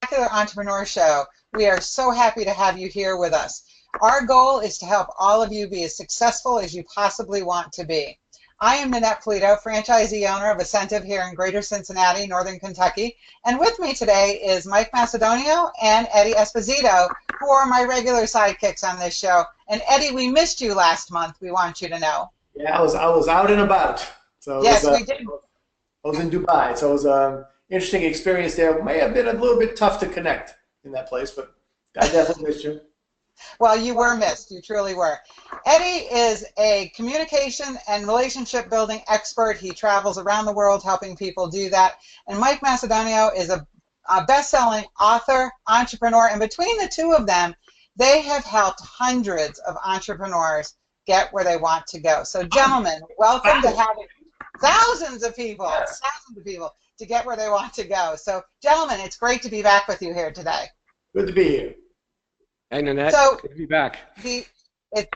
Spectacular Entrepreneur Show. We are so happy to have you here with us. Our goal is to help all of you be as successful as you possibly want to be. I am Nanette Polito, franchisee owner of Asentiv here in Greater Cincinnati, Northern Kentucky. And with me today is Mike Macedonio and Eddie Esposito, who are my regular sidekicks on this show. And Eddie, we missed you last month, we want you to know. Yeah, I was out and about. So yes, we did. I was in Dubai, so it was an interesting experience there. It may have been a little bit tough to connect in that place, but I definitely missed you. Well, you were missed. You truly were. Eddie is a communication and relationship building expert. He travels around the world helping people do that. And Mike Macedonio is a best-selling author, entrepreneur, and between the two of them, they have helped hundreds of entrepreneurs get where they want to go. So, gentlemen, welcome to having thousands of people to get where they want to go. So, gentlemen, it's great to be back with you here today. Good to be here. Hey, Nanette, so, good to be back.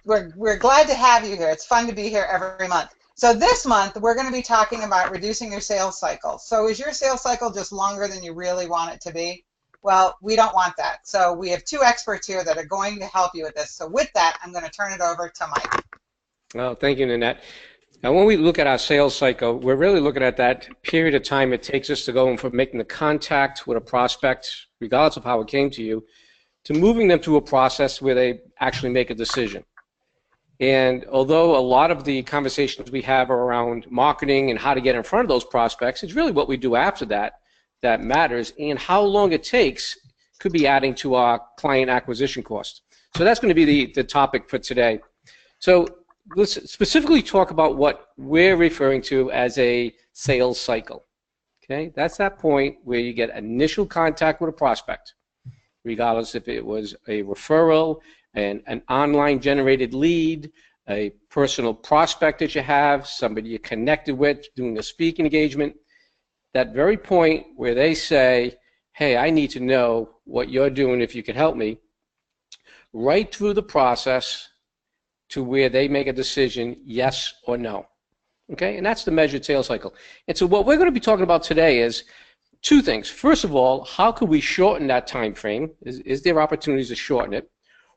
We're glad to have you here. It's fun to be here every month. So this month, we're going to be talking about reducing your sales cycle. So is your sales cycle just longer than you really want it to be? Well, we don't want that. So we have two experts here that are going to help you with this. So with that, I'm going to turn it over to Mike. Well, thank you, Nanette. Now, when we look at our sales cycle, we're really looking at that period of time it takes us to go from making the contact with a prospect, regardless of how it came to you, to moving them through a process where they actually make a decision. And although a lot of the conversations we have are around marketing and how to get in front of those prospects, it's really what we do after that that matters, and how long it takes could be adding to our client acquisition cost. So that's going to be the topic for today. So let's specifically talk about what we're referring to as a sales cycle. Okay, that's that point where you get initial contact with a prospect, regardless if it was a referral, an online generated lead, a personal prospect that you have, somebody you're connected with, doing a speaking engagement. That very point where they say, hey, I need to know what you're doing if you can help me, right through the process to where they make a decision, yes or no. Okay, and that's the measured sales cycle. And so what we're going to be talking about today is two things. First of all, how could we shorten that time frame? Is there opportunities to shorten it?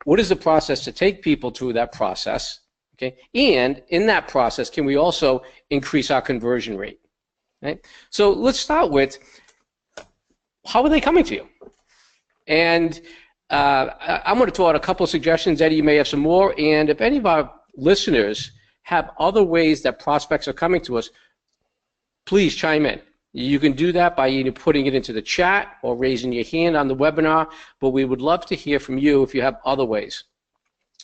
What is the process to take people through that process? Okay, and in that process, can we also increase our conversion rate? Right? So let's start with, how are they coming to you? And I'm going to throw out a couple of suggestions. Eddie, you may have some more. And if any of our listeners have other ways that prospects are coming to us, please chime in. You can do that by either putting it into the chat or raising your hand on the webinar, but we would love to hear from you if you have other ways.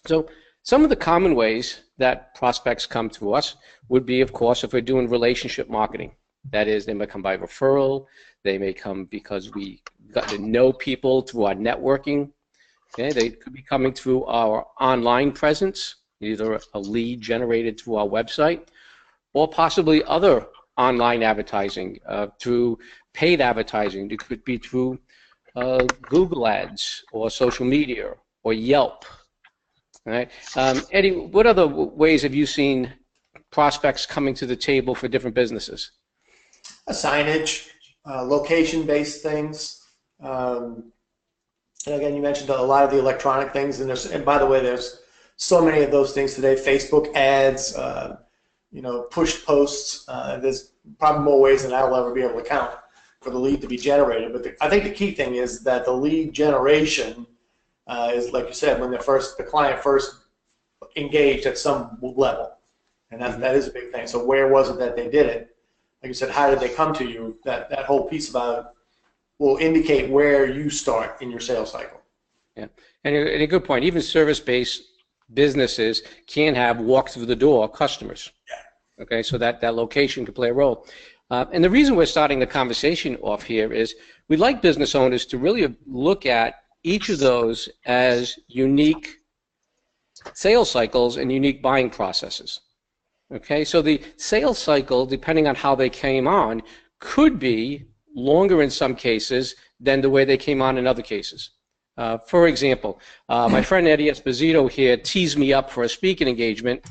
So some of the common ways that prospects come to us would be, of course, if we're doing relationship marketing. That is, they may come by referral, they may come because we got to know people through our networking. Okay, they could be coming through our online presence, either a lead generated through our website, or possibly other online advertising, through paid advertising. It could be through Google Ads or social media or Yelp. All right. Eddie, what other ways have you seen prospects coming to the table for different businesses? Signage, location-based things. And again, you mentioned a lot of the electronic things, and by the way, there's so many of those things today. Facebook ads, push posts. There's probably more ways than I'll ever be able to count for the lead to be generated. But I think the key thing is that the lead generation is, like you said, when the client first engaged at some level, and that is a big thing. So where was it that they did it? Like you said, how did they come to you? That whole piece about it will indicate where you start in your sales cycle. Yeah, and a good point. Even service-based businesses can have walk through the door customers. Yeah. Okay, so that location can play a role. And the reason we're starting the conversation off here is we'd like business owners to really look at each of those as unique sales cycles and unique buying processes. Okay, so the sales cycle, depending on how they came on, could be longer in some cases than the way they came on in other cases. For example, my friend Eddie Esposito here teased me up for a speaking engagement.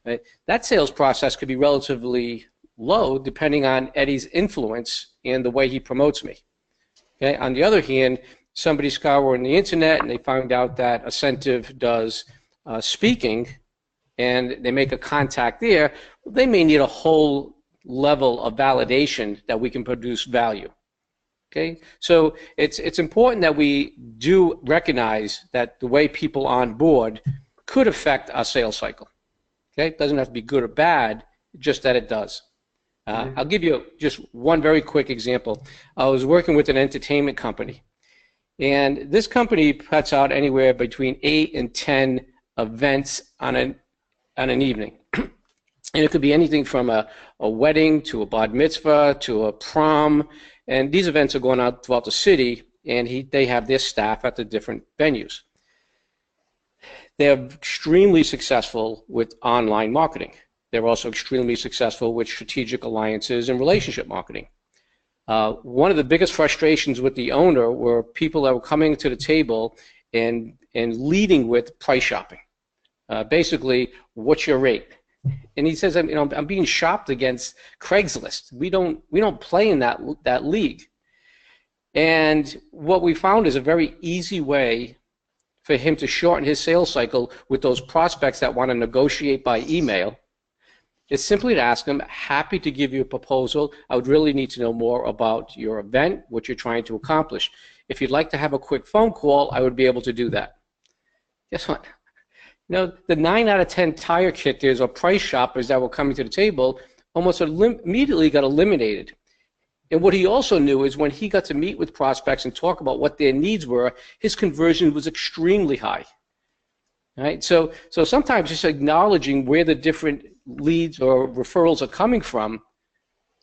Right? That sales process could be relatively low depending on Eddie's influence and the way he promotes me. Okay? On the other hand, somebody scouring the internet and they found out that Asentiv does speaking, and they make a contact there, they may need a whole level of validation that we can produce value. Okay, so it's important that we do recognize that the way people onboard could affect our sales cycle. Okay, it doesn't have to be good or bad, just that it does. I'll give you just one very quick example. I was working with an entertainment company, and this company puts out anywhere between 8 and 10 events on an evening. And it could be anything from a wedding to a bar mitzvah to a prom. And these events are going out throughout the city, and they have their staff at the different venues. They're extremely successful with online marketing. They're also extremely successful with strategic alliances and relationship marketing. One of the biggest frustrations with the owner were people that were coming to the table and leading with price shopping. Basically, what's your rate? And he says, I'm being shopped against Craigslist. We don't play in that league. And what we found is a very easy way for him to shorten his sales cycle with those prospects that want to negotiate by email is simply to ask them, happy to give you a proposal. I would really need to know more about your event, what you're trying to accomplish. If you'd like to have a quick phone call, I would be able to do that. Guess what? The 9 out of 10 tire kickers or price shoppers that were coming to the table almost immediately got eliminated. And what he also knew is when he got to meet with prospects and talk about what their needs were, his conversion was extremely high. Right? So sometimes just acknowledging where the different leads or referrals are coming from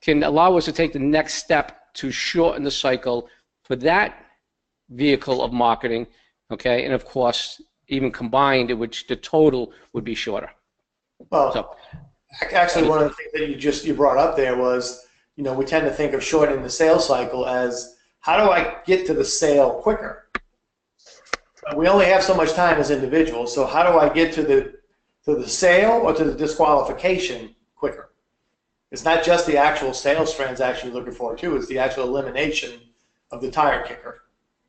can allow us to take the next step to shorten the cycle for that vehicle of marketing, okay? And of course, even combined, in which the total would be shorter. Well, actually, one of the things that you brought up there was, we tend to think of shortening the sales cycle as, how do I get to the sale quicker? We only have so much time as individuals, so how do I get to the sale or to the disqualification quicker? It's not just the actual sales transaction you're looking for, too. It's the actual elimination of the tire kicker.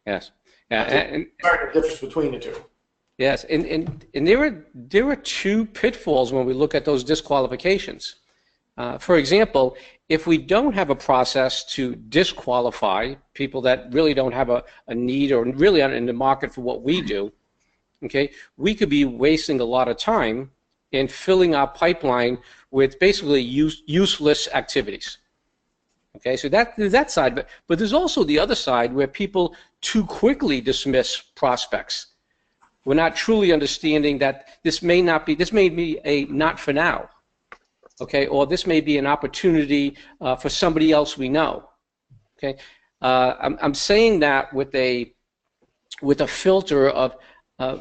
Yes. And the difference between the two. Yes, and there are two pitfalls when we look at those disqualifications. For example, if we don't have a process to disqualify people that really don't have a need or really aren't in the market for what we do, okay, we could be wasting a lot of time in filling our pipeline with basically useless activities. Okay, so there's that side, but there's also the other side where people too quickly dismiss prospects. We're not truly understanding that this may be a not for now, okay, or this may be an opportunity for somebody else we know, okay. I'm saying that with a filter of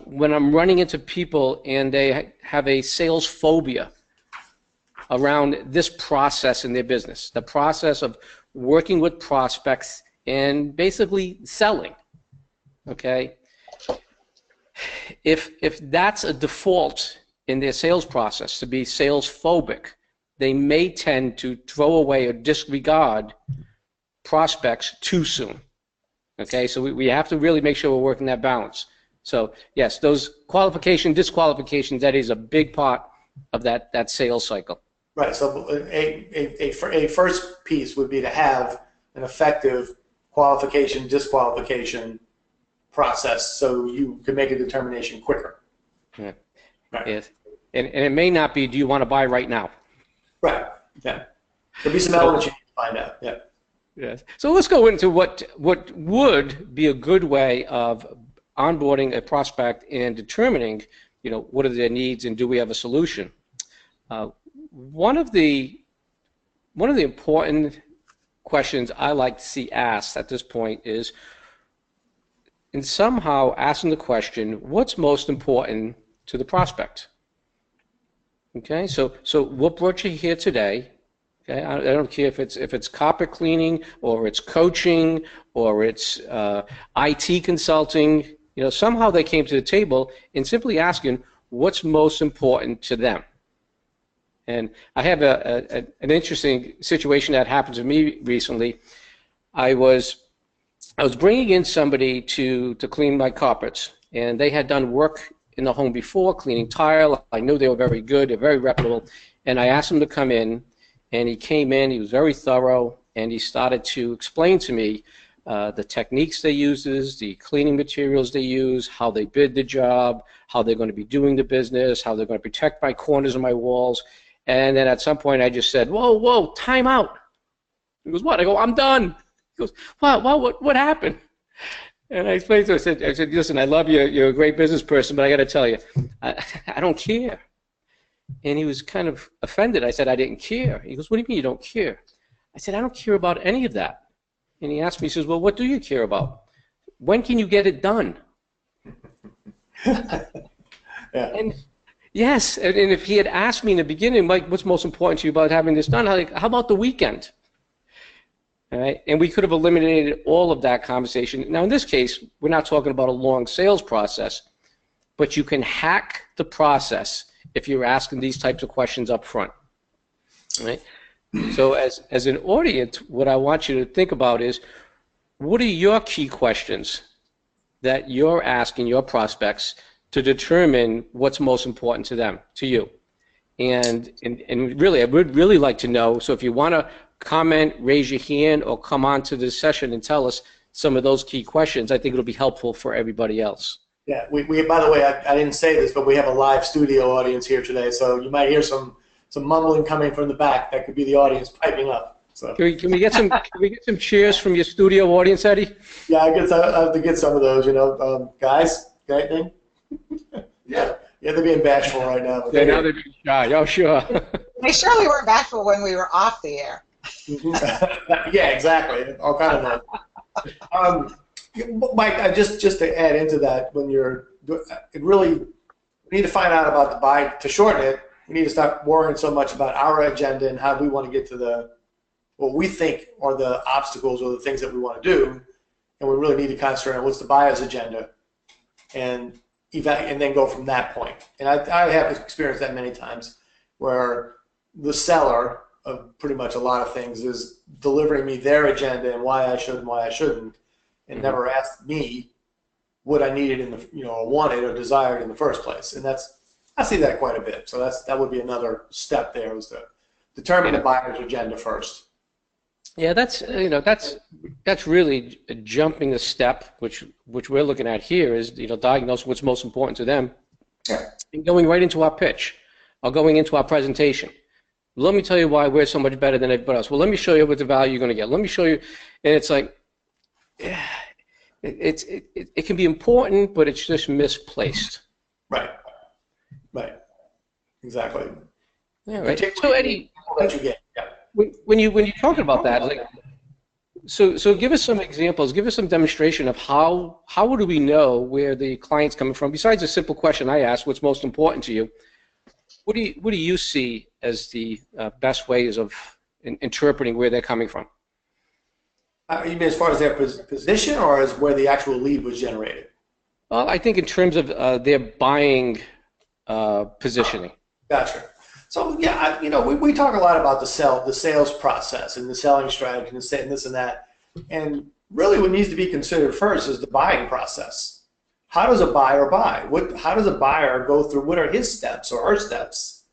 when I'm running into people and they have a sales phobia around this process in their business, the process of working with prospects and basically selling, okay. If that's a default in their sales process, to be sales phobic, they may tend to throw away or disregard prospects too soon. Okay, so we have to really make sure we're working that balance. So yes, those disqualifications, that is a big part of that sales cycle. Right. So a first piece would be to have an effective qualification, disqualification process, so you can make a determination quicker. Yeah. Right. Yes. And it may not be, do you want to buy right now? Right. Yeah. There'll be some elements you need to find out. Yeah. Yes. So let's go into what would be a good way of onboarding a prospect and determining, what are their needs and do we have a solution. One of the important questions I like to see asked at this point is, and somehow asking the question, what's most important to the prospect? Okay, so what brought you here today? Okay, I don't care if it's carpet cleaning or it's coaching or it's IT consulting. Somehow they came to the table and simply asking what's most important to them. And I have an interesting situation that happened to me recently. I was I was bringing in somebody to clean my carpets, and they had done work in the home before, cleaning tile. I knew they were very good, they're very reputable, and I asked him to come in, and he came in, he was very thorough, and he started to explain to me the techniques they uses, the cleaning materials they use, how they bid the job, how they're going to be doing the business, how they're going to protect my corners of my walls. And then at some point I just said, whoa, whoa, time out. He goes, what? I go, I'm done. He goes, what happened? And I explained to him, I said, listen, I love you, you're a great business person, but I got to tell you, I don't care. And he was kind of offended. I said, I didn't care. He goes, what do you mean you don't care? I said, I don't care about any of that. And he asked me, he says, well, what do you care about? When can you get it done? Yeah. And yes, and if he had asked me in the beginning, Mike, what's most important to you about having this done? How about the weekend? All right, and we could have eliminated all of that conversation. Now, in this case, we're not talking about a long sales process, but you can hack the process if you're asking these types of questions up front. All right? So as an audience, what I want you to think about is, what are your key questions that you're asking your prospects to determine what's most important to them, to you? And really, I would really like to know, so if you want to comment, raise your hand, or come on to this session and tell us some of those key questions, I think it'll be helpful for everybody else. Yeah, we by the way, I didn't say this, but we have a live studio audience here today, so you might hear some mumbling coming from the back. That could be the audience piping up. So can we get some cheers from your studio audience, Eddie? Yeah, I have to get some of those. Guys, got anything? Yeah, they're being bashful right now. Yeah, now they're being shy. Oh, sure. They surely weren't bashful when we were off the air. Yeah, exactly. All kind of that. Mike, just to add into that, we need to find out about the buy. To shorten it, we need to stop worrying so much about our agenda and how we want to get to what we think are the obstacles or the things that we want to do, and we really need to concentrate on what's the buyer's agenda, and then go from that point. And I have experienced that many times, where the seller of pretty much a lot of things is delivering me their agenda and why I should and why I shouldn't, and never asked me what I needed or wanted or desired in the first place. And I see that quite a bit. So that would be another step there, is to determine the buyer's agenda first. Yeah, that's really jumping a step, which we're looking at here is diagnose what's most important to them, and going right into our pitch, or going into our presentation. Let me tell you why we're so much better than everybody else. Well, let me show you what the value you're going to get. Let me show you, and it's like, it can be important, but it's just misplaced. Right. Exactly. Yeah, right. So Eddie, when you're talking about that, so give us some examples, give us some demonstration of how do we know where the client's coming from? Besides the simple question I asked, what's most important to you? What do you see as the best ways of interpreting where they're coming from? You mean as far as their position, or as where the actual lead was generated? Well, I think in terms of their buying positioning. Gotcha. So yeah, we talk a lot about the sales process and the selling strategy and this and that, and really what needs to be considered first is the buying process. How does a buyer buy? How does a buyer go through? What are his steps or her steps?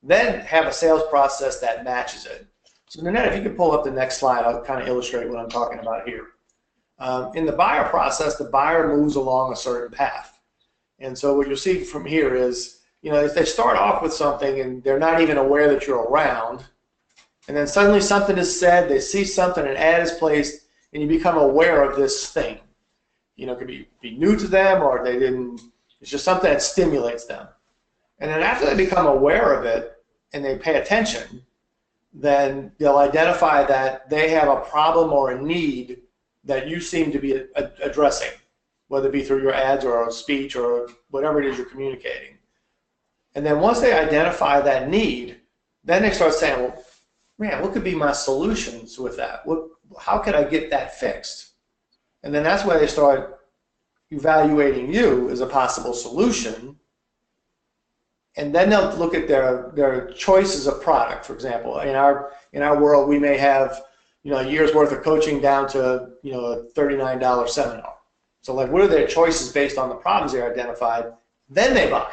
Then have a sales process that matches it. So Nanette, if you could pull up the next slide, I'll kind of illustrate what I'm talking about here. In the buyer process, the buyer moves along a certain path. And so what you'll see from here is, if they start off with something and they're not even aware that you're around, and then suddenly something is said, they see something, an ad is placed, and you become aware of this thing. It could be new to them, or it's just something that stimulates them. And then after they become aware of it and they pay attention, then they'll identify that they have a problem or a need that you seem to be addressing, whether it be through your ads or a speech or whatever it is you're communicating. And then once they identify that need, then they start saying, well, man, what could be my solutions with that? How could I get that fixed? And then that's where they start evaluating you as a possible solution. And then they'll look at their choices of product. For example, in our world, we may have a year's worth of coaching down to, a $39 seminar. So like, what are their choices based on the problems they identified? Then they buy.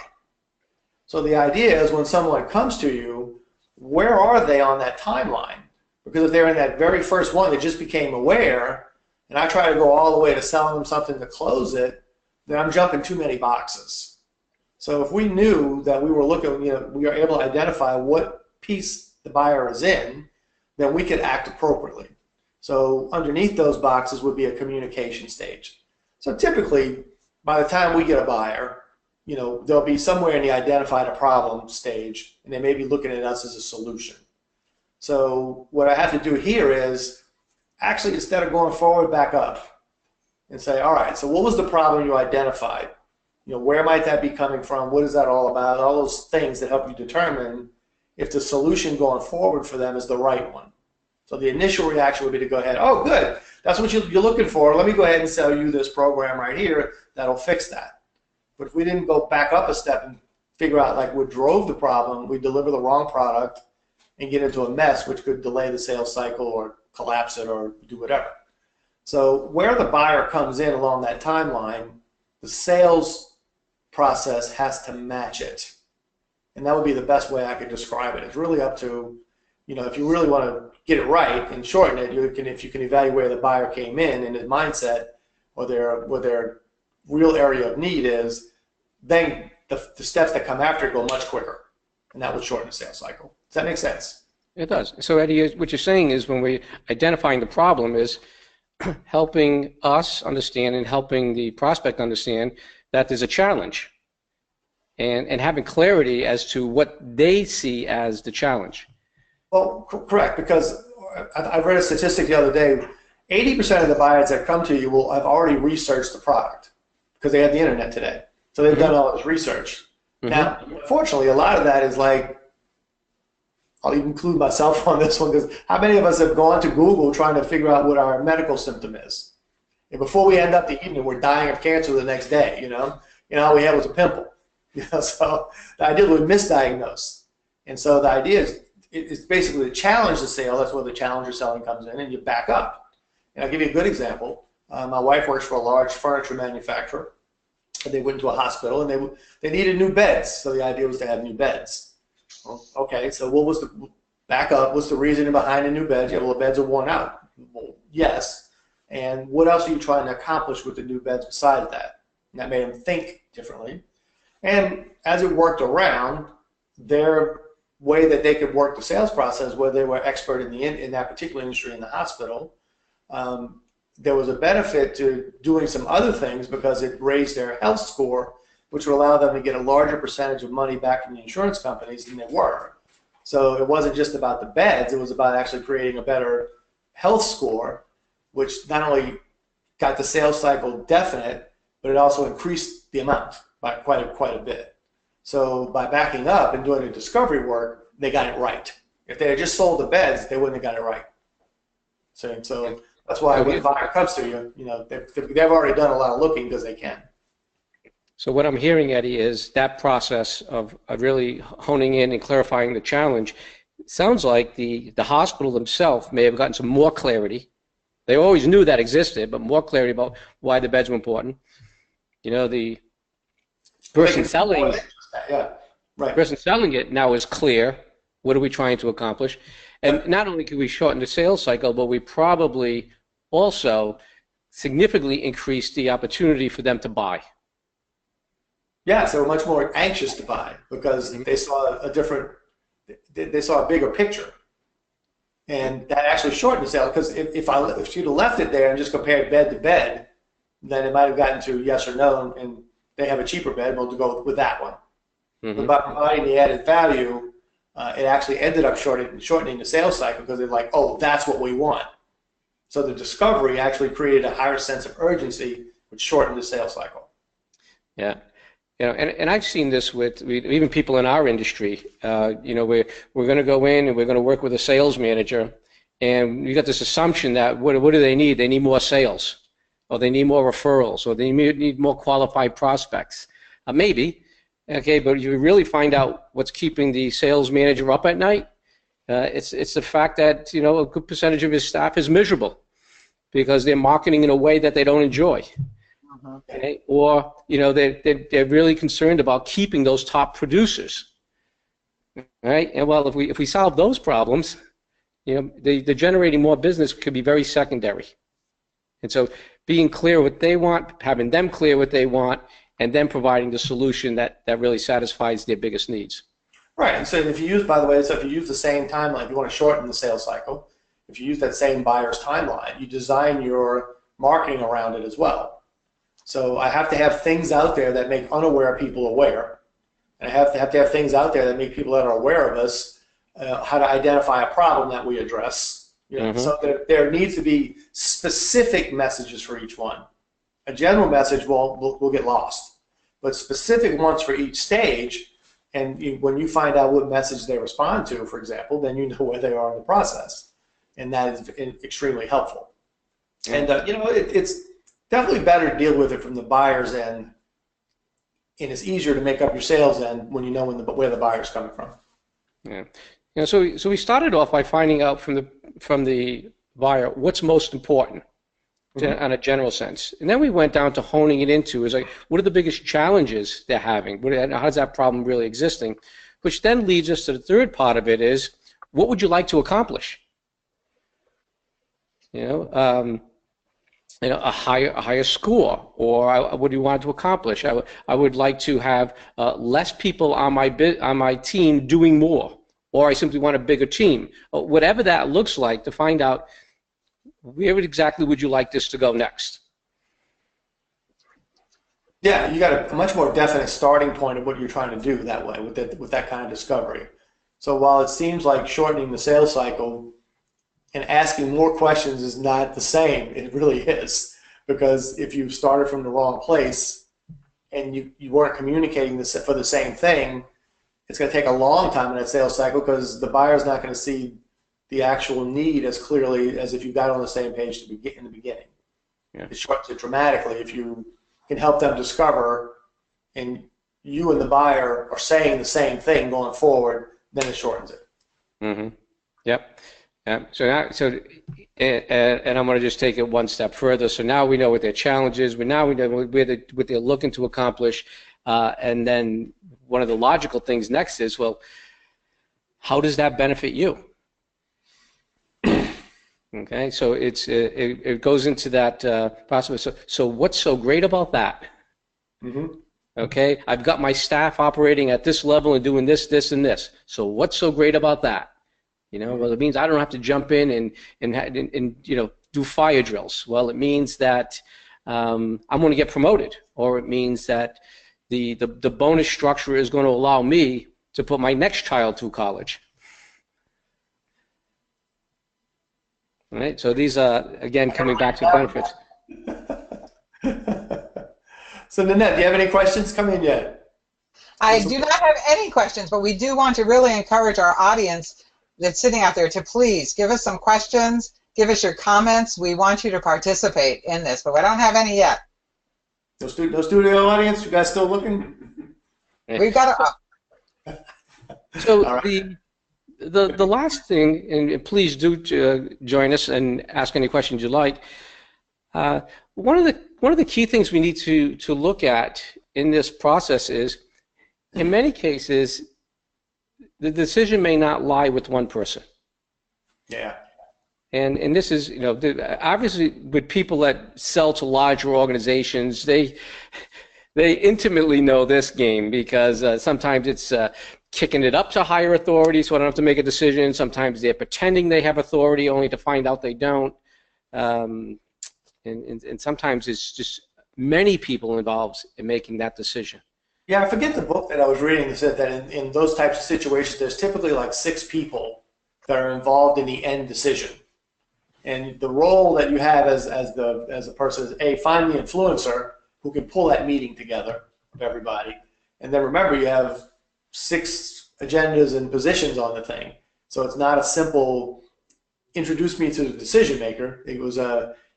So the idea is when someone comes to you, where are they on that timeline? Because if they're in that very first one that just became aware, and I try to go all the way to selling them something to close it, then I'm jumping too many boxes. So if we knew that we were looking, we are able to identify what piece the buyer is in, then we could act appropriately. So underneath those boxes would be a communication stage. So typically, by the time we get a buyer, they'll be somewhere in the identified a problem stage, and they may be looking at us as a solution. So what I have to do here is actually, instead of going forward, back up and say, all right, so what was the problem you identified? Where might that be coming from? What is that all about? All those things that help you determine if the solution going forward for them is the right one. So the initial reaction would be to go ahead, oh, good, that's what you're looking for. Let me go ahead and sell you this program right here that'll fix that. But if we didn't go back up a step and figure out like what drove the problem, we deliver the wrong product and get into a mess, which could delay the sales cycle or collapse it or do whatever. So where the buyer comes in along that timeline, the sales process has to match it. And that would be the best way I could describe it. It's really up to, if you really want to get it right and shorten it, if you can evaluate where the buyer came in and his mindset or their real area of need is, then the steps that come after go much quicker. And that would shorten the sales cycle. Does that make sense? It does. So Eddie, what you're saying is when we're identifying the problem is helping us understand and helping the prospect understand that there's a challenge and having clarity as to what they see as the challenge. Well, correct, because I read a statistic the other day, 80% of the buyers that come to you will have already researched the product because they have the internet today. So they've done all this research. Now, unfortunately, a lot of that is like, I'll even include myself on this one, because how many of us have gone to Google trying to figure out what our medical symptom is? And before we end up the evening, we're dying of cancer the next day, all we had was a pimple. So the idea we misdiagnose. And so the idea is, it's basically to challenge the sale. That's where the challenger selling comes in, and you back up. And I'll give you a good example. My wife works for a large furniture manufacturer. And they went to a hospital, and they needed new beds. So the idea was to have new beds. Well, okay, so what was the back up? What's the reasoning behind the new beds? Yeah, well, the beds are worn out. Well, yes. And what else are you trying to accomplish with the new beds besides that? And that made them think differently. And as it worked around, their way that they could work the sales process, where they were expert in that particular industry in the hospital, there was a benefit to doing some other things because it raised their health score, which would allow them to get a larger percentage of money back from the insurance companies than they were. So it wasn't just about the beds, it was about actually creating a better health score, which not only got the sales cycle definite, but it also increased the amount by quite a bit. So by backing up and doing the discovery work, they got it right. If they had just sold the beds, they wouldn't have got it right. So that's why when a buyer comes to you, they've already done a lot of looking because they can. So what I'm hearing, Eddie, is that process of really honing in and clarifying the challenge. Sounds like the hospital themselves may have gotten some more clarity. They always knew that existed, but more clarity about why the beds were important. The person selling, person selling it now is clear. What are we trying to accomplish? And not only can we shorten the sales cycle, but we probably also significantly increase the opportunity for them to buy. Yes, they were much more anxious to buy because they saw they saw a bigger picture. And that actually shortened the sale, because if you'd have left it there and just compared bed to bed, then it might have gotten to yes or no, and they have a cheaper bed, we'll go with that one. But by providing the added value, it actually ended up shortening the sales cycle, because they're like, oh, that's what we want. So the discovery actually created a higher sense of urgency, which shortened the sales cycle. Yeah. And I've seen this with even people in our industry. We're going to go in and we're going to work with a sales manager, and you got this assumption that what do they need? They need more sales, or they need more referrals, or they need more qualified prospects. Maybe, okay, but you really find out what's keeping the sales manager up at night. It's the fact that, you know, a good percentage of his staff is miserable because they're marketing in a way that they don't enjoy. Okay? Or, you know, they're really concerned about keeping those top producers. Right? And well, if we solve those problems, you know, the generating more business could be very secondary. And so being clear what they want, having them clear what they want, and then providing the solution that really satisfies their biggest needs. Right, and so if you use, by the way, so if you use the same timeline, if you want to shorten the sales cycle, if you use that same buyer's timeline, you design your marketing around it as well. So I have to have things out there that make unaware people aware. And I have to have things out there that make people that are aware of us, how to identify a problem that we address. You know, so there needs to be specific messages for each one. A general message will get lost, but specific ones for each stage. And when you find out what message they respond to, for example, then you know where they are in the process, and that is extremely helpful. And you know, it's definitely better to deal with it from the buyer's end, and it's easier to make up your sales end when you know where the buyer's coming from. Yeah. You know, so we started off by finding out from the buyer what's most important on a general sense, and then we went down to honing it into is like, what are the biggest challenges they're having? How's that problem really existing? Which then leads us to the third part of it is, what would you like to accomplish? You know, a higher score, or what do you want to accomplish? I would like to have less people on my team doing more, or I simply want a bigger team. Whatever that looks like, to find out where exactly would you like this to go next. Yeah, you got a much more definite starting point of what you're trying to do that way with that kind of discovery. So while it seems like shortening the sales cycle and asking more questions is not the same, it really is, because if you started from the wrong place and you weren't communicating this for the same thing, it's going to take a long time in that sales cycle because the buyer's not going to see the actual need as clearly as if you got on the same page in the beginning. Yeah. It shortens it dramatically if you can help them discover, and you and the buyer are saying the same thing going forward, then it shortens it. Yep. So and I'm going to just take it one step further. So now we know what their challenge is. Now we know what they're looking to accomplish, and then one of the logical things next is, well, how does that benefit you? Okay, so it goes into that process. So what's so great about that? Okay, I've got my staff operating at this level and doing this, this, and this. So what's so great about that? You know, well, it means I don't have to jump in and you know, do fire drills. Well, it means that I'm going to get promoted, or it means that the bonus structure is going to allow me to put my next child through college. All right, so these are, again, coming back to benefits. So, Nanette, do you have any questions come in yet? I do not have any questions, but we do want to really encourage our audience that's sitting out there to please give us some questions, give us your comments. We want you to participate in this, but we don't have any yet. No studio audience? You guys still looking? We've got to. So the last thing, and please do join us and ask any questions you like. One of the key things we need to look at in this process is, in many cases, the decision may not lie with one person. Yeah. And this is, you know, obviously with people that sell to larger organizations, they intimately know this game, because sometimes it's kicking it up to higher authority so I don't have to make a decision. Sometimes they're pretending they have authority only to find out they don't. And sometimes it's just many people involved in making that decision. Yeah, I forget the book that I was reading that said that in those types of situations, there's typically like 6 people that are involved in the end decision. And the role that you have as a person is, find the influencer who can pull that meeting together of everybody. And then remember, you have 6 agendas and positions on the thing. So it's not a simple introduce me to the decision maker. It was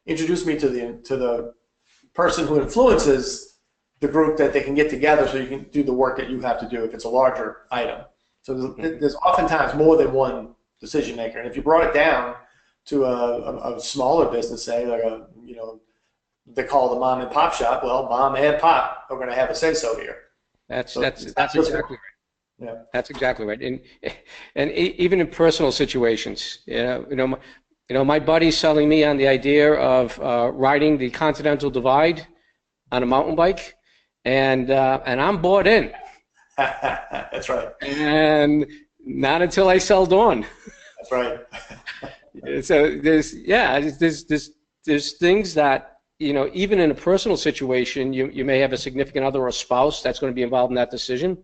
introduce me to the person who influences the group that they can get together so you can do the work that you have to do if it's a larger item. So there's oftentimes more than one decision maker. And if you brought it down to a smaller business, say like they call the mom and pop shop. Well, mom and pop are going to have a say so here. That's exactly right. Yeah. That's exactly right. And even in personal situations, my buddy's selling me on the idea of riding the Continental Divide on a mountain bike, and I'm bought in. That's right. And not until I sell Dawn. That's right. So there's things that, even in a personal situation, you may have a significant other or a spouse that's going to be involved in that decision.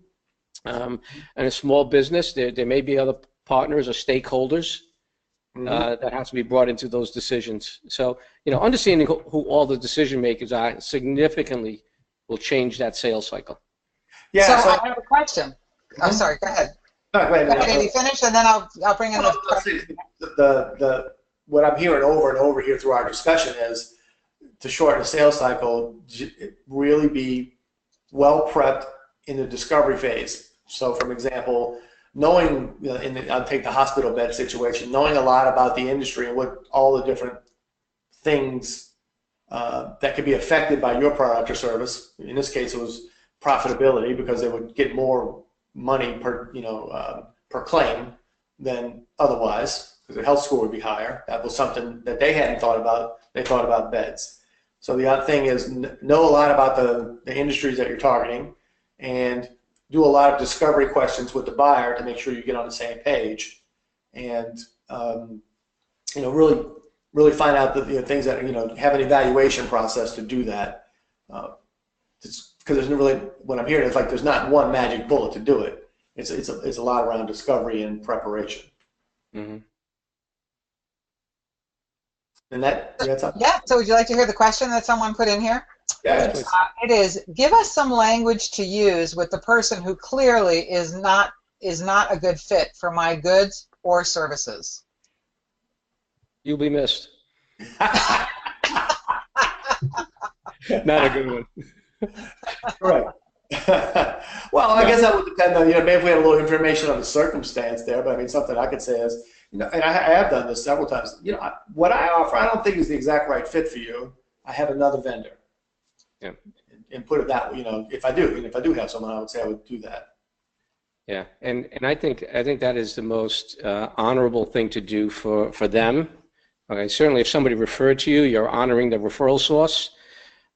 And a small business, there may be other partners or stakeholders that have to be brought into those decisions. So, understanding who all the decision makers are significantly will change that sales cycle. Yeah. So I have a question. I'm sorry. Go ahead. No, wait, go ahead, Amy, finish, and then I'll bring in what I'm hearing over and over here through our discussion is to shorten the sales cycle, really be well prepped in the discovery phase. So, for example, knowing, I'll take the hospital bed situation, knowing a lot about the industry and what all the different things that could be affected by your product or service. In this case, it was profitability because they would get more money per claim than otherwise because the health score would be higher. That was something that they hadn't thought about. They thought about beds. So the other thing is know a lot about the industries that you're targeting and do a lot of discovery questions with the buyer to make sure you get on the same page, and really find out the things that have an evaluation process to do that. Because there's really, what I'm hearing is like there's not one magic bullet to do it. It's a lot around discovery and preparation. Mm-hmm. And that's up. Yeah. So would you like to hear the question that someone put in here? Yeah. It is, give us some language to use with the person who clearly is not a good fit for my goods or services. You'll be missed. Not a good one. Right. Well, I guess that would depend on, maybe if we had a little information on the circumstance there, but I mean, something I could say is, and I have done this several times, what I offer, I don't think is the exact right fit for you. I have another vendor. Yeah. And put it that way, if I do have someone, I would say I would do that. Yeah, and I think that is the most honorable thing to do for them. Okay, certainly if somebody referred to you, you're honoring the referral source.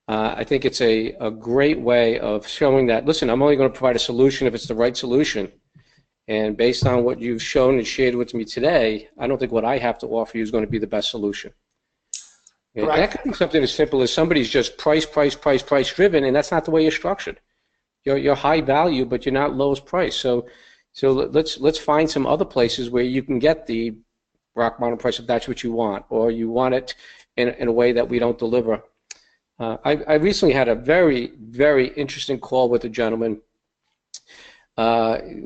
I think it's a great way of showing that, listen, I'm only going to provide a solution if it's the right solution. And based on what you've shown and shared with me today, I don't think what I have to offer you is going to be the best solution. Okay? That could be something as simple as somebody's just price driven, and that's not the way you're structured. You're high value, but you're not lowest price. So let's find some other places where you can get the rock bottom price if that's what you want, or you want it in a way that we don't deliver. I recently had a very, very interesting call with a gentleman.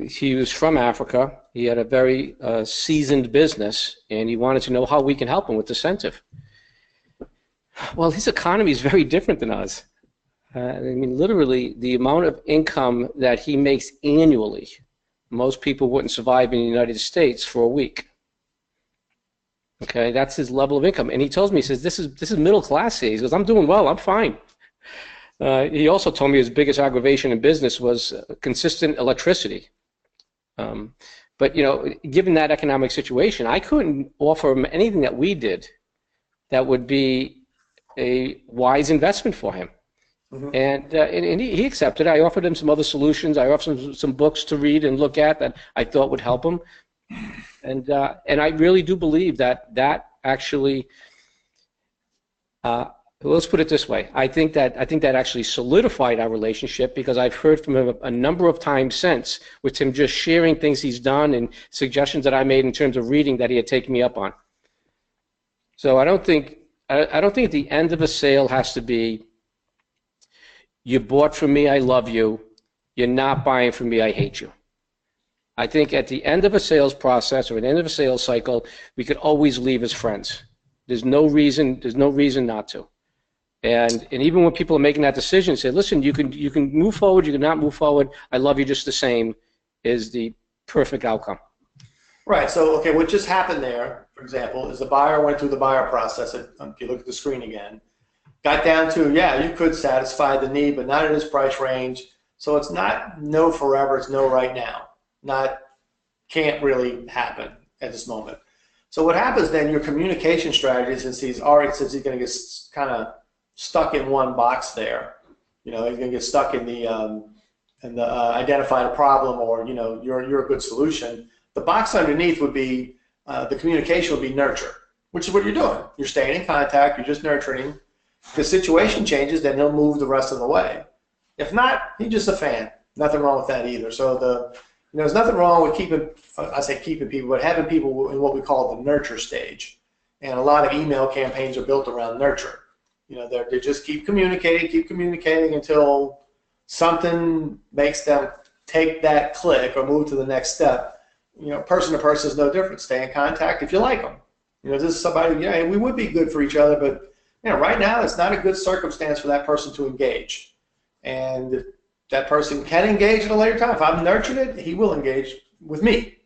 He was from Africa. He had a very seasoned business, and he wanted to know how we can help him with Asentiv. Well, his economy is very different than ours. I mean, literally, the amount of income that he makes annually, most people wouldn't survive in the United States for a week. Okay, that's his level of income, and he tells me, he says, "This is middle class here." He goes, "I'm doing well. I'm fine." He also told me his biggest aggravation in business was consistent electricity. But given that economic situation, I couldn't offer him anything that we did that would be a wise investment for him. Mm-hmm. And he accepted it. I offered him some other solutions. I offered him some books to read and look at that I thought would help him. And I really do believe that actually, let's put it this way. I think that actually solidified our relationship, because I've heard from him a number of times since, with him just sharing things he's done and suggestions that I made in terms of reading that he had taken me up on. So I don't think the end of a sale has to be, you bought from me, I love you. You're not buying from me, I hate you. I think at the end of a sales process or at the end of a sales cycle, we could always leave as friends. There's no reason not to. And even when people are making that decision, say, listen, you can move forward, you can not move forward. I love you just the same is the perfect outcome. Right. So, okay, what just happened there, for example, is the buyer went through the buyer process. If you look at the screen again, got down to, yeah, you could satisfy the need, but not in this price range. So it's not no forever, it's no right now. Not can't really happen at this moment. So what happens then, your communication strategy, since he's going to get kind of stuck in one box there, he's going to get stuck in the identify a problem, or, you're a good solution. The box underneath would be, the communication would be nurture, which is what you're doing. You're staying in contact, you're just nurturing. If the situation changes, then he'll move the rest of the way. If not, he's just a fan. Nothing wrong with that either. So there's nothing wrong with keeping people, but having people in what we call the nurture stage. And a lot of email campaigns are built around nurture. They just keep communicating until something makes them take that click or move to the next step. Person to person is no different. Stay in contact if you like them. This is somebody, we would be good for each other, but right now it's not a good circumstance for that person to engage. And that person can engage at a later time. If I'm nurturing it, he will engage with me.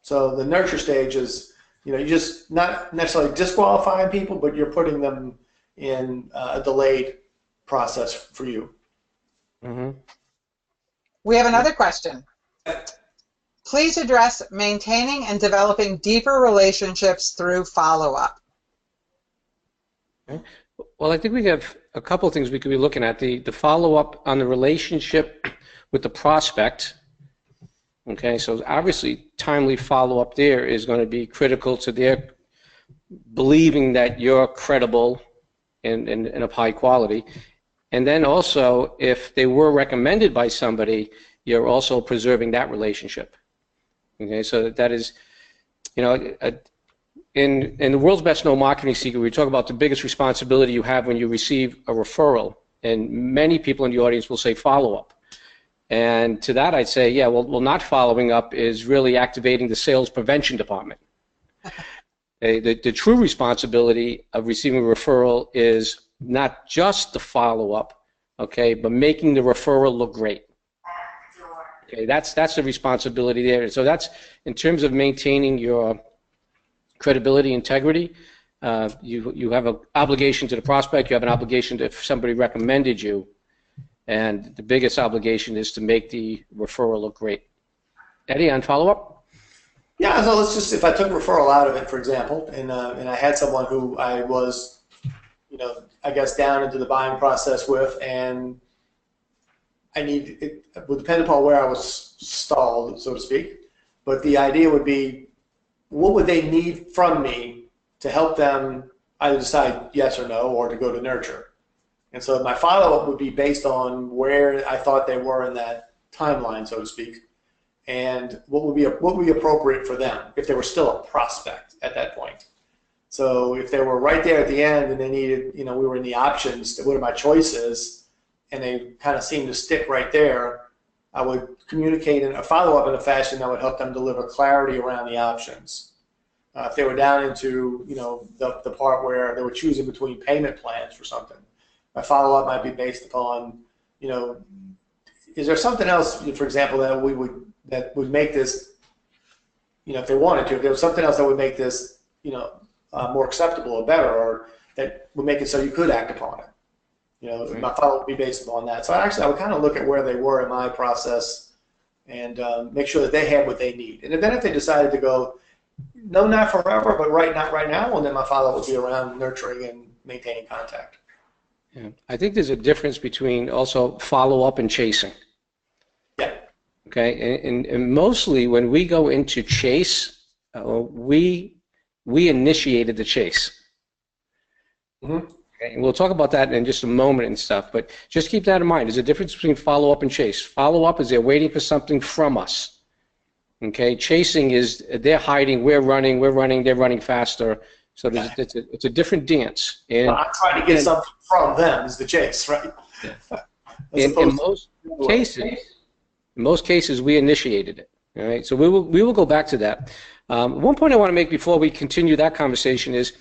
So the nurture stage is, you're just not necessarily disqualifying people, but you're putting them in a delayed process for you. Mm-hmm. We have another question. Please address maintaining and developing deeper relationships through follow-up. Okay. Well, I think we have a couple of things we could be looking at. The follow-up on the relationship with the prospect. Okay, so obviously timely follow-up there is going to be critical to their believing that you're credible and of high quality. And then also, if they were recommended by somebody, you're also preserving that relationship. Okay, so that is, in the world's best known marketing secret, we talk about the biggest responsibility you have when you receive a referral, and many people in the audience will say follow-up. And to that I'd say, yeah, well, not following up is really activating the sales prevention department. The true responsibility of receiving a referral is not just the follow-up, okay, but making the referral look great. Okay, that's the responsibility there. So that's in terms of maintaining your credibility, integrity. You have an obligation to the prospect. You have an obligation to if somebody recommended you, and the biggest obligation is to make the referral look great. Eddie, on follow-up? Yeah, so let's just, if I took referral out of it, for example, and I had someone who I was, I guess down into the buying process with, and it would depend upon where I was stalled, so to speak, but the idea would be, what would they need from me to help them either decide yes or no, or to go to nurture? And so my follow-up would be based on where I thought they were in that timeline, so to speak, and what would be appropriate for them if they were still a prospect at that point. So if they were right there at the end and they needed, we were in the options, what are my choices, and they kind of seemed to stick right there, I would communicate in a follow-up in a fashion that would help them deliver clarity around the options. If they were down into, the part where they were choosing between payment plans for something, my follow-up might be based upon, is there something else, for example, that would make this, if they wanted to, if there was something else that would make this, more acceptable or better, or that would make it so you could act upon it. My follow-up would be based upon that. So I would kind of look at where they were in my process and make sure that they had what they need. And then if they decided to go, no, not forever, but not right now, well, then my follow-up would be around nurturing and maintaining contact. Yeah. I think there's a difference between also follow-up and chasing. Yeah. Okay, and mostly when we go into chase, we initiated the chase. Mm-hmm. Okay, and we'll talk about that in just a moment and stuff, but just keep that in mind. There's a difference between follow-up and chase. Follow-up is they're waiting for something from us. Okay, chasing is they're hiding, we're running, they're running faster. So it's a different dance. And I'm trying to get something from them is the chase, right? Yeah. In most cases, we initiated it. All right, so we will go back to that. One point I want to make before we continue that conversation is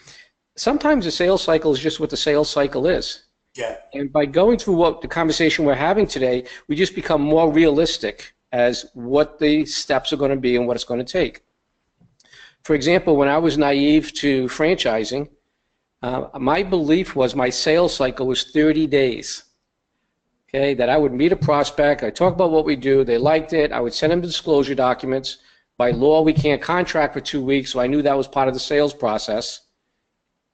sometimes the sales cycle is just what the sales cycle is. Yeah. And by going through what the conversation we're having today, we just become more realistic as what the steps are going to be and what it's going to take. For example, when I was naive to franchising, my belief was my sales cycle was 30 days. Okay, that I would meet a prospect, I talk about what we do, they liked it, I would send them disclosure documents. By law, we can't contract for 2 weeks, so I knew that was part of the sales process.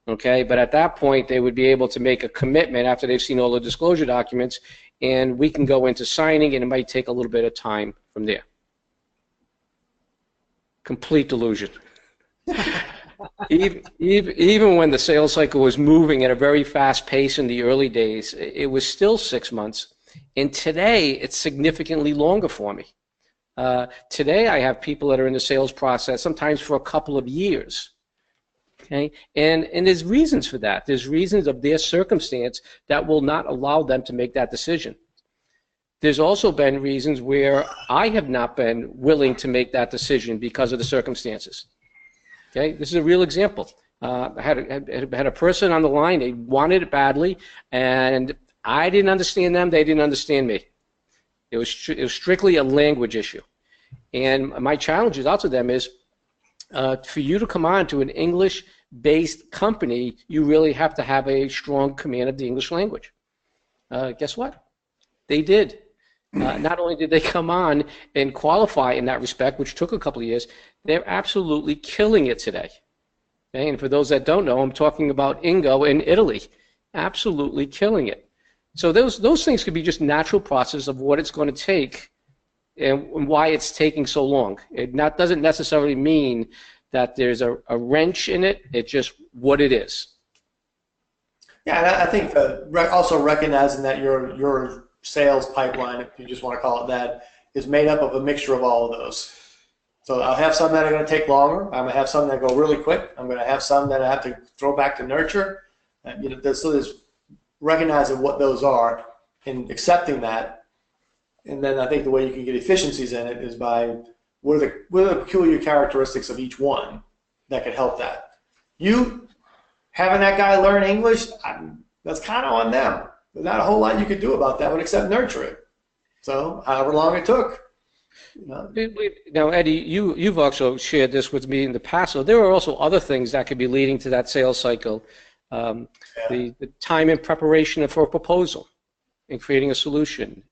Okay, but at that point, they would be able to make a commitment after they've seen all the disclosure documents, and we can go into signing, and it might take a little bit of time from there. Complete delusion. Even when the sales cycle was moving at a very fast pace in the early days, it was still 6 months. And today, it's significantly longer for me. Today, I have people that are in the sales process sometimes for a couple of years. Okay? And there's reasons for that. There's reasons of their circumstance that will not allow them to make that decision. There's also been reasons where I have not been willing to make that decision because of the circumstances. Okay, this is a real example. I had a person on the line, they wanted it badly, and I didn't understand them, they didn't understand me. It was strictly a language issue. And my challenge out to them is, for you to come on to an English-based company, you really have to have a strong command of the English language. Guess what? They did. Not only did they come on and qualify in that respect, which took a couple of years, they're absolutely killing it today. Okay? And for those that don't know, I'm talking about Ingo in Italy, absolutely killing it. So those things could be just natural process of what it's going to take and why it's taking so long. It doesn't necessarily mean that there's a wrench in it. It's just what it is. Yeah, and I think also recognizing that your sales pipeline, if you just want to call it that, is made up of a mixture of all of those. So I'll have some that are going to take longer. I'm going to have some that go really quick. I'm going to have some that I have to throw back to nurture. So there's recognizing what those are and accepting that. And then I think the way you can get efficiencies in it is by what are the peculiar characteristics of each one that could help that. You having that guy learn English, that's kind of on them. There's not a whole lot you could do about that one except nurture it. So however long it took. Now, Eddie, you've also shared this with me in the past. So there are also other things that could be leading to that sales cycle. The time in preparation for a proposal and creating a solution,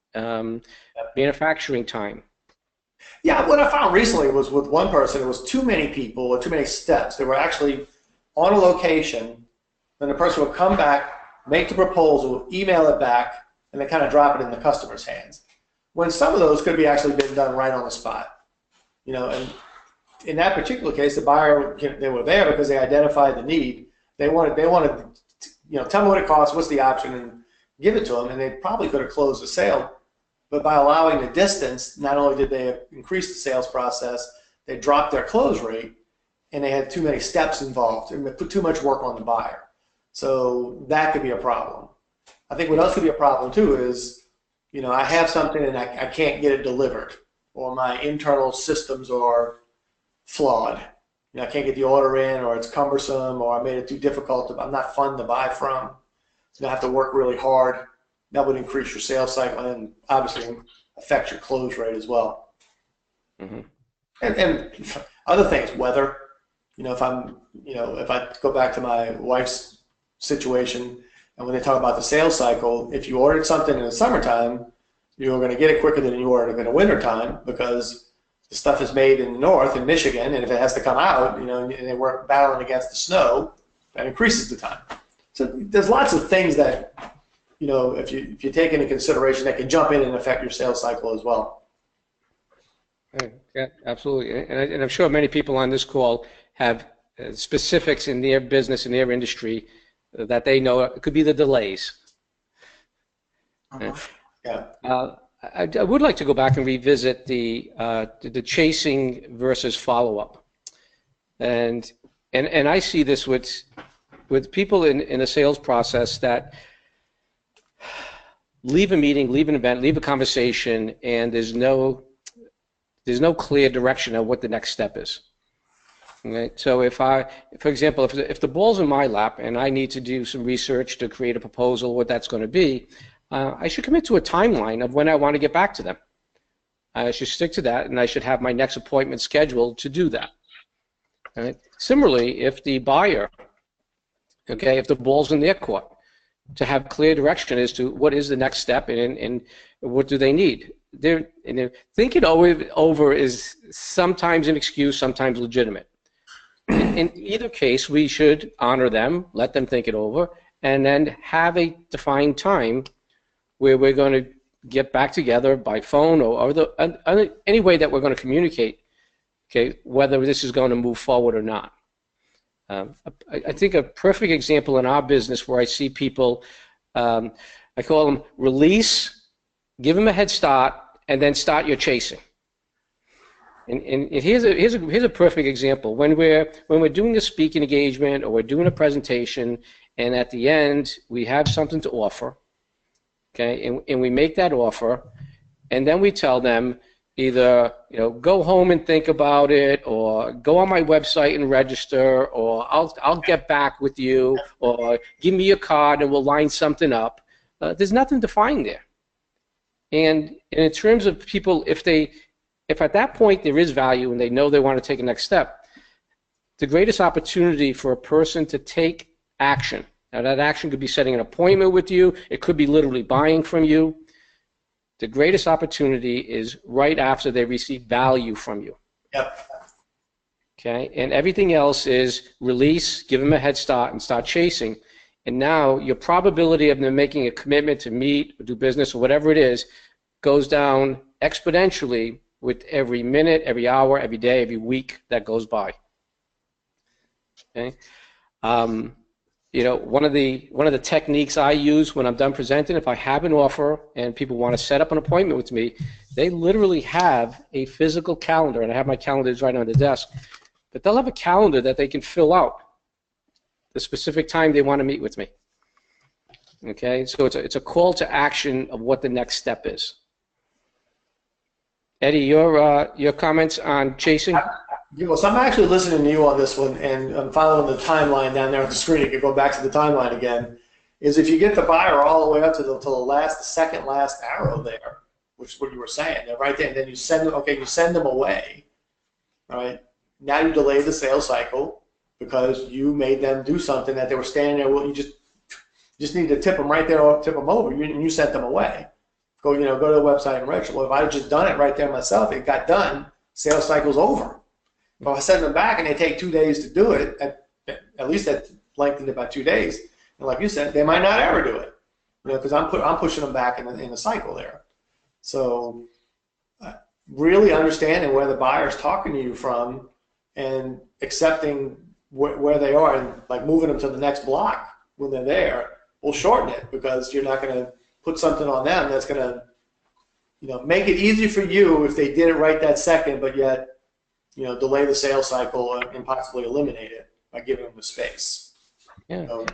manufacturing time. Yeah, what I found recently was with one person, it was too many people or too many steps. They were actually on a location, then the person would come back, make the proposal, email it back, and then kind of drop it in the customer's hands. When some of those could be actually been done right on the spot. And in that particular case, the buyer, they were there because they identified the need. They wanted, tell me what it costs, what's the option, and give it to them, and they probably could have closed the sale. But by allowing the distance, not only did they increase the sales process, they dropped their close rate, and they had too many steps involved, and they put too much work on the buyer. So that could be a problem. I think what else could be a problem too is, I have something and I can't get it delivered, or my internal systems are flawed. I can't get the order in, or it's cumbersome, or I made it too difficult. I'm not fun to buy from. So I have to work really hard. That would increase your sales cycle and obviously affect your close rate as well. Mm-hmm. And other things, weather. If I go back to my wife's situation, and when they talk about the sales cycle, if you ordered something in the summertime, you're going to get it quicker than you ordered in the wintertime because the stuff is made in the north, in Michigan, and if it has to come out, and they work battling against the snow, that increases the time. So there's lots of things that, if you take into consideration, that can jump in and affect your sales cycle as well. Yeah, absolutely. And I'm sure many people on this call have specifics in their business, in their industry, that they know. It could be the delays. Yeah. I would like to go back and revisit the chasing versus follow-up, and I see this with people in a sales process that leave a meeting, leave an event, leave a conversation, and there's no clear direction of what the next step is. Okay? So for example, if the ball's in my lap and I need to do some research to create a proposal, what that's going to be, I should commit to a timeline of when I want to get back to them. I should stick to that, and I should have my next appointment scheduled to do that. Right? Similarly, if the buyer, okay, if the ball's in their court, to have clear direction as to what is the next step and what do they need. Thinking over is sometimes an excuse, sometimes legitimate. In either case, we should honor them, let them think it over, and then have a defined time where we're going to get back together by phone or any way that we're going to communicate, okay, whether this is going to move forward or not. I think a perfect example in our business where I see people, I call them release, give them a head start, and then start your chasing. And here's a perfect example. When we're doing a speaking engagement or we're doing a presentation, and at the end we have something to offer, okay, and we make that offer, and then we tell them either go home and think about it, or go on my website and register, or I'll get back with you, or give me your card and we'll line something up. There's nothing defined there. And in terms of people, if at that point there is value and they know they want to take a next step, the greatest opportunity for a person to take action. Now that action could be setting an appointment with you, it could be literally buying from you. The greatest opportunity is right after they receive value from you. Yep. Okay, and everything else is release, give them a head start, and start chasing. And now your probability of them making a commitment to meet or do business or whatever it is goes down exponentially with every minute, every hour, every day, every week that goes by. Okay. One of the techniques I use when I'm done presenting, if I have an offer and people want to set up an appointment with me, they literally have a physical calendar, and I have my calendars right on the desk, but they'll have a calendar that they can fill out the specific time they want to meet with me. Okay, so it's a call to action of what the next step is. Eddie, your comments on chasing? So I'm actually listening to you on this one, and I'm following the timeline down there on the screen. You can go back to the timeline again. Is if you get the buyer all the way up to the second last arrow there, which is what you were saying, they're right there, and then you send them. Okay, you send them away. All right. Now you delay the sales cycle because you made them do something that they were standing there. Well, you just need to tip them right there, or tip them over, and you sent them away. Go to the website and register. Well, if I had just done it right there myself, it got done. Sales cycle's over. If I send them back and they take 2 days to do it, at least that lengthened about 2 days. And like you said, they might not ever do it, because I'm pushing them back in the cycle there. So really understanding where the buyer's talking to you from and accepting where they are and like moving them to the next block when they're there will shorten it, because you're not going to put something on them that's going to make it easy for you if they did it right that second, but yet delay the sales cycle and possibly eliminate it by giving them the space. Yeah,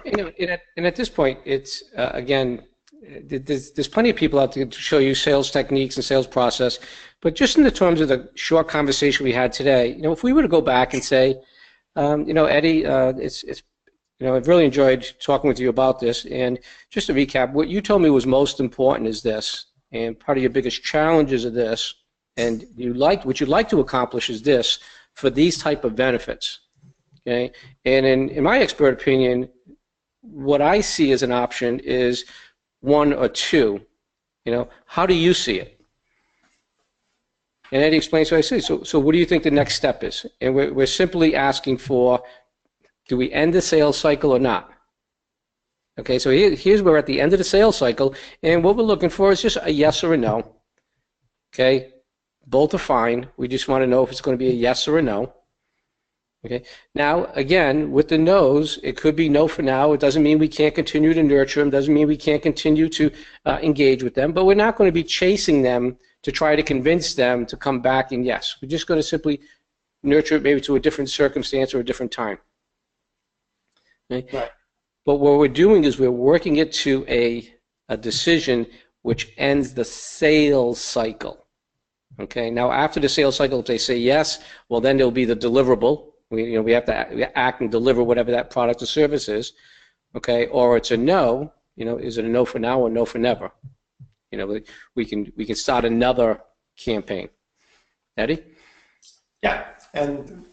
and at this point, it's again, there's plenty of people out there to show you sales techniques and sales process, but just in the terms of the short conversation we had today, if we were to go back and say, Eddie, I've really enjoyed talking with you about this, and just to recap, what you told me was most important is this, and part of your biggest challenges of this, and what you'd like to accomplish is this for these type of benefits. Okay, and in my expert opinion, what I see as an option is one or two. How do you see it? And Eddie explains what I see. So what do you think the next step is? And we're simply asking for, do we end the sales cycle or not? Okay, so here's where we're at the end of the sales cycle, and what we're looking for is just a yes or a no. Okay. Both are fine. We just want to know if it's going to be a yes or a no. Okay. Now, again, with the no's, it could be no for now. It doesn't mean we can't continue to nurture them. Doesn't mean we can't continue to engage with them. But we're not going to be chasing them to try to convince them to come back and yes. We're just going to simply nurture it maybe to a different circumstance or a different time. Okay? Right. But what we're doing is we're working it to a decision which ends the sales cycle. Okay, now after the sales cycle, if they say yes, well then there'll be the deliverable. We have to act and deliver whatever that product or service is. Okay, or it's a no. Is it a no for now or no for never? We can start another campaign. Eddie? Yeah, and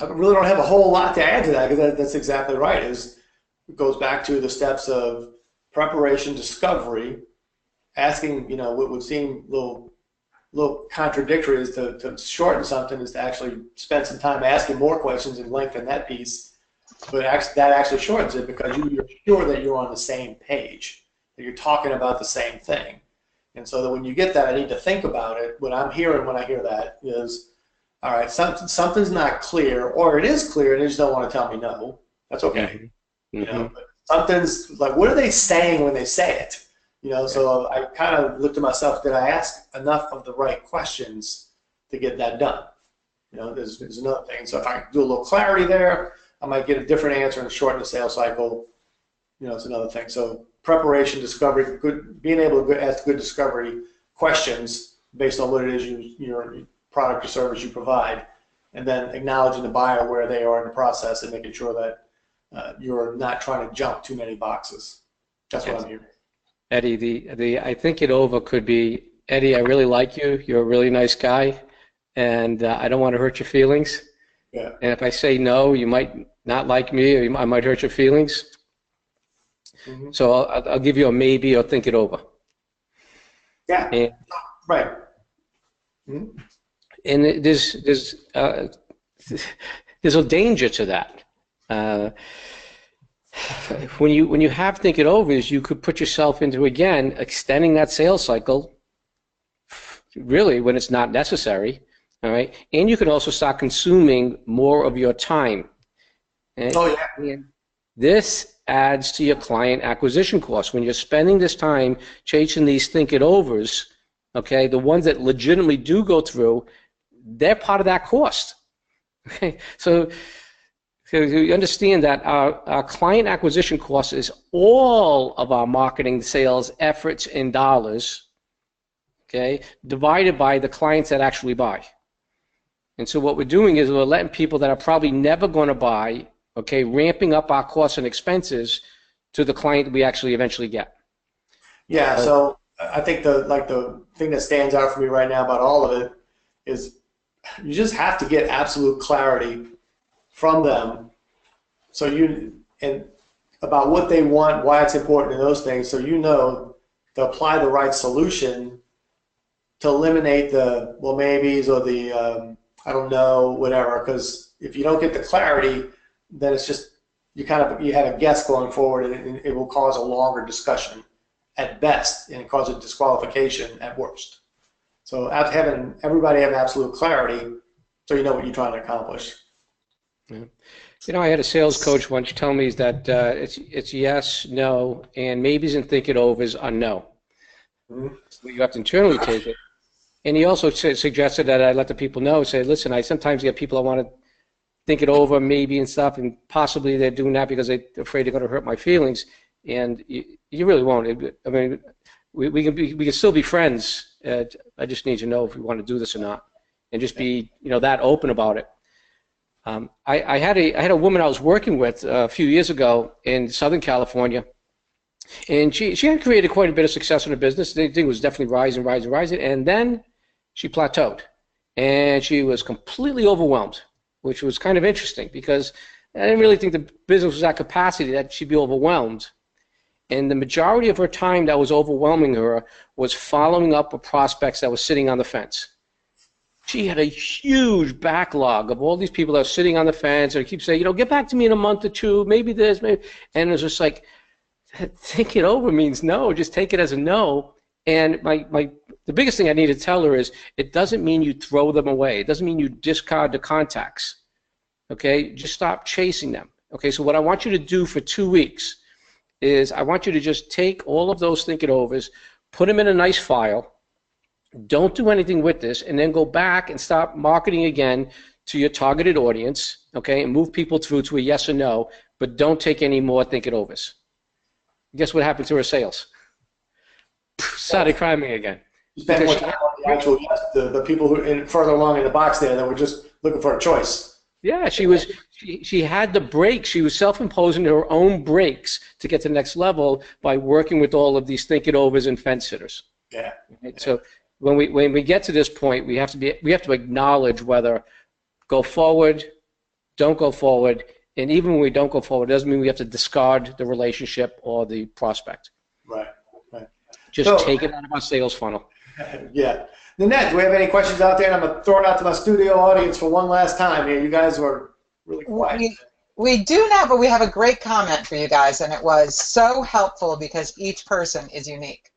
I really don't have a whole lot to add to that because that's exactly right. It goes back to the steps of preparation, discovery, asking, what would seem little contradictory is to shorten something is to actually spend some time asking more questions and lengthen that piece. But that actually shortens it because you're sure that you're on the same page, that you're talking about the same thing. And so that when you get that, I need to think about it. What I'm hearing when I hear that is, all right, something's not clear, or it is clear and they just don't want to tell me no. That's okay. But something's like, what are they saying when they say it? So I kind of looked at myself, did I ask enough of the right questions to get that done? There's another thing. So if I do a little clarity there, I might get a different answer and shorten the sales cycle. It's another thing. So preparation, discovery, being able to ask good discovery questions based on what it is your product or service you provide, and then acknowledging the buyer where they are in the process and making sure that you're not trying to jump too many boxes. That's what I'm hearing. Eddie, I think it over could be, Eddie, I really like you. You're a really nice guy, and I don't want to hurt your feelings. Yeah. And if I say no, you might not like me, or I might hurt your feelings. Mm-hmm. So I'll give you a maybe or think it over. Yeah. And, right. Mm-hmm. And there's a danger to that. When you have think it over, is you could put yourself into, again, extending that sales cycle really when it's not necessary, all right? And you can also start consuming more of your time. And, oh, yeah. And this adds to your client acquisition costs. When you're spending this time chasing these think it overs, okay, the ones that legitimately do go through, they're part of that cost. Okay, so you understand that our client acquisition cost is all of our marketing, sales efforts in dollars, okay, divided by the clients that actually buy. And so what we're doing is we're letting people that are probably never going to buy, okay, ramping up our costs and expenses to the client we actually eventually get. Yeah, so I think the thing that stands out for me right now about all of it is you just have to get absolute clarity from them, so and about what they want, why it's important, and those things, so to apply the right solution to eliminate the well maybes or the I don't know, whatever. Because if you don't get the clarity, then it's just you have a guess going forward, and it will cause a longer discussion at best, and cause a disqualification at worst. So having everybody have absolute clarity, so you know what you're trying to accomplish. Yeah. I had a sales coach once tell me that it's yes, no, and maybes and think it overs are no. Mm-hmm. So you have to internally take it. And he also suggested that I let the people know, say, listen, I sometimes get people that want to think it over, maybe and stuff, and possibly they're doing that because they're afraid they're going to hurt my feelings. And you really won't. I mean, we can still be friends. I just need to know if we want to do this or not, and just be that open about it. I had a woman I was working with a few years ago in Southern California, and she had created quite a bit of success in her business. The thing was definitely rising, and then she plateaued, and she was completely overwhelmed, which was kind of interesting because I didn't really think the business was at capacity that she'd be overwhelmed. And the majority of her time that was overwhelming her was following up with prospects that were sitting on the fence. She had a huge backlog of all these people that are sitting on the fence and keep saying, get back to me in a month or two, maybe this, maybe. And it was just like, think it over means no, just take it as a no. And the biggest thing I need to tell her is it doesn't mean you throw them away. It doesn't mean you discard the contacts. Okay, just stop chasing them. Okay, so what I want you to do for 2 weeks is I want you to just take all of those think it overs, put them in a nice file, don't do anything with this, and then go back and start marketing again to your targeted audience, okay, and move people through to a yes or no, but don't take any more think it overs. Guess what happened to her sales? Started crying again. You spent more time on the actual yes, the people who are further along in the box there that were just looking for a choice. Yeah, she had the brakes. She was self-imposing her own brakes to get to the next level by working with all of these think it overs and fence sitters. Yeah. Right? Yeah. So when we get to this point, we have to acknowledge whether go forward, don't go forward. And even when we don't go forward, it doesn't mean we have to discard the relationship or the prospect. Right, right. Just So, take it out of our sales funnel. yeah. Nanette, do we have any questions out there? And I'm going to throw it out to my studio audience for one last time here. You guys were really quiet. We do now, but we have a great comment for you guys, and it was so helpful because each person is unique.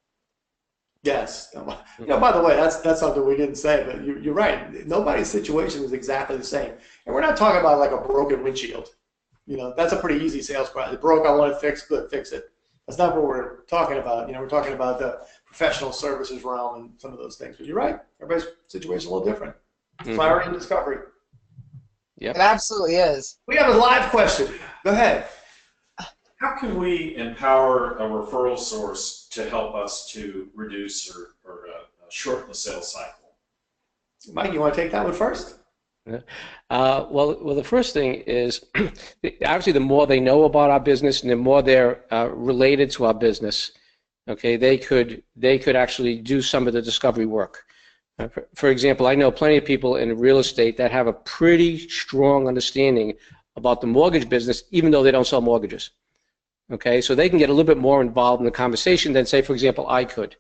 Yes. You know, by the way, that's something we didn't say, but you're right. Nobody's situation is exactly the same. And we're not talking about like a broken windshield. You know, that's a pretty easy sales process. It broke, I want it fixed, good, fix it. That's not what we're talking about. You know, we're talking about the professional services realm and some of those things. But you're right. Everybody's situation is a little different. Clarity and discovery. Yep. It absolutely is. We have a live question. Go ahead. How can we empower a referral source to help us to reduce or shorten the sales cycle? Mike, you want to take that one first? Well, the first thing is, obviously, the more they know about our business and the more they're related to our business, okay, they could actually do some of the discovery work. For example, I know plenty of people in real estate that have a pretty strong understanding about the mortgage business, even though they don't sell mortgages. Okay, so they can get a little bit more involved in the conversation than, say, for example, I could.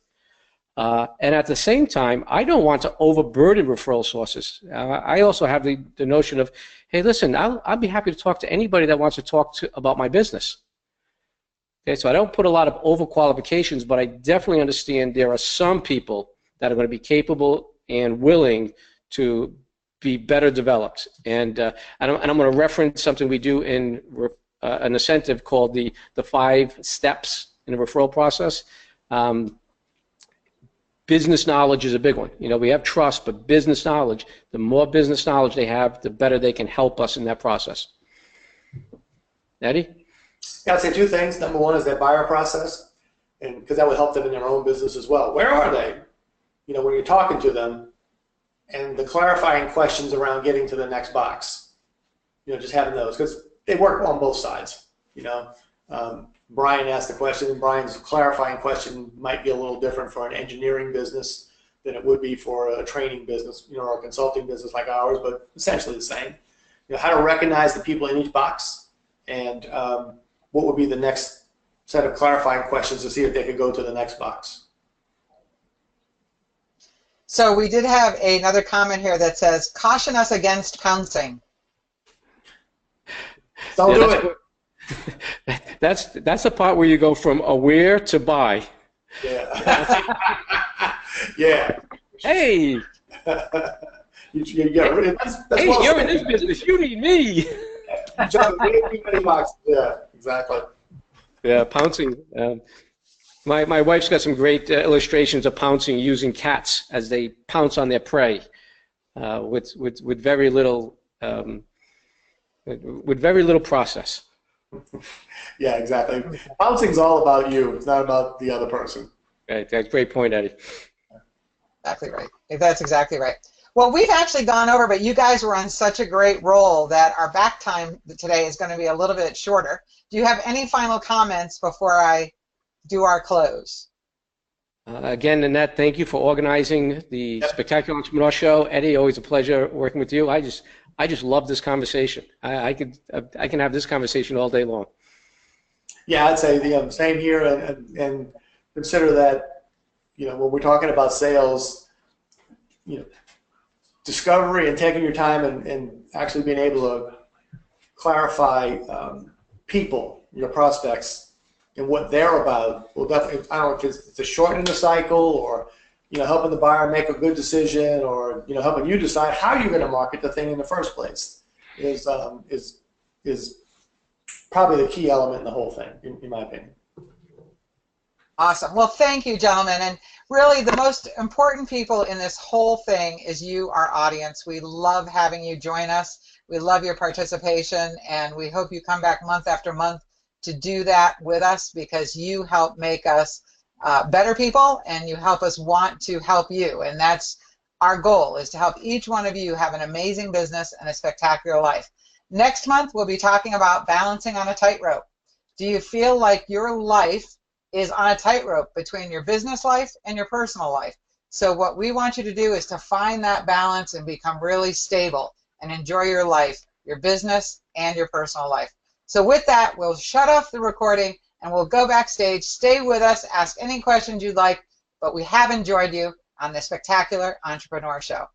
And at the same time, I don't want to overburden referral sources. I also have the notion of, hey, listen, I'll be happy to talk to anybody that wants to talk about my business. Okay, so I don't put a lot of overqualifications, but I definitely understand there are some people that are going to be capable and willing to be better developed. And I'm going to reference something we do in an Asentiv called the 5 steps in the referral process. Business knowledge is a big one. You know, we have trust, but business knowledge, the more business knowledge they have, the better they can help us in that process. Eddie? Yeah, I'd say 2 things. Number 1 is that buyer process, and because that would help them in their own business as well. Where are they? You know, when you're talking to them, and the clarifying questions around getting to the next box. You know, just having those, because they work on both sides. You know, Brian asked the question, and Brian's clarifying question might be a little different for an engineering business than it would be for a training business, you know, or a consulting business like ours, but essentially the same. You know, how to recognize the people in each box, and what would be the next set of clarifying questions to see if they could go to the next box. So we did have another comment here that says, caution us against pouncing. Don't do it. That's the part where you go from aware to buy. Yeah. Yeah. Hey. Hey, you're in this business. You need me. Yeah, exactly. Yeah, pouncing. My wife's got some great illustrations of pouncing using cats as they pounce on their prey with very little process. Yeah, exactly. Pouncing's all about you. It's not about the other person. Right, that's a great point, Eddie. Exactly right. That's exactly right. Well, we've actually gone over, but you guys were on such a great roll that our back time today is going to be a little bit shorter. Do you have any final comments before I do our close? Again, Nanette, thank you for organizing the Spectacular Entrepreneur Show. Eddie, always a pleasure working with you. I just love this conversation. I can have this conversation all day long. Yeah, I'd say the same here, and consider that, you know, when we're talking about sales, you know, discovery and taking your time and actually being able to clarify people, your prospects, and what they're about will definitely, I don't know if it's a shortening the cycle or, you know, helping the buyer make a good decision or, you know, helping you decide how you're going to market the thing in the first place is probably the key element in the whole thing, in my opinion. Awesome. Well, thank you, gentlemen. And really, the most important people in this whole thing is you, our audience. We love having you join us. We love your participation, and we hope you come back month after month to do that with us because you help make us better people, and you help us want to help you. And that's our goal, is to help each one of you have an amazing business and a spectacular life. Next month, we'll be talking about balancing on a tightrope. Do you feel like your life is on a tightrope between your business life and your personal life? So what we want you to do is to find that balance and become really stable and enjoy your life your business, and your personal life. So with that, we'll shut off the recording and we'll go backstage. Stay with us, ask any questions you'd like, but we have enjoyed you on this spectacular entrepreneur show.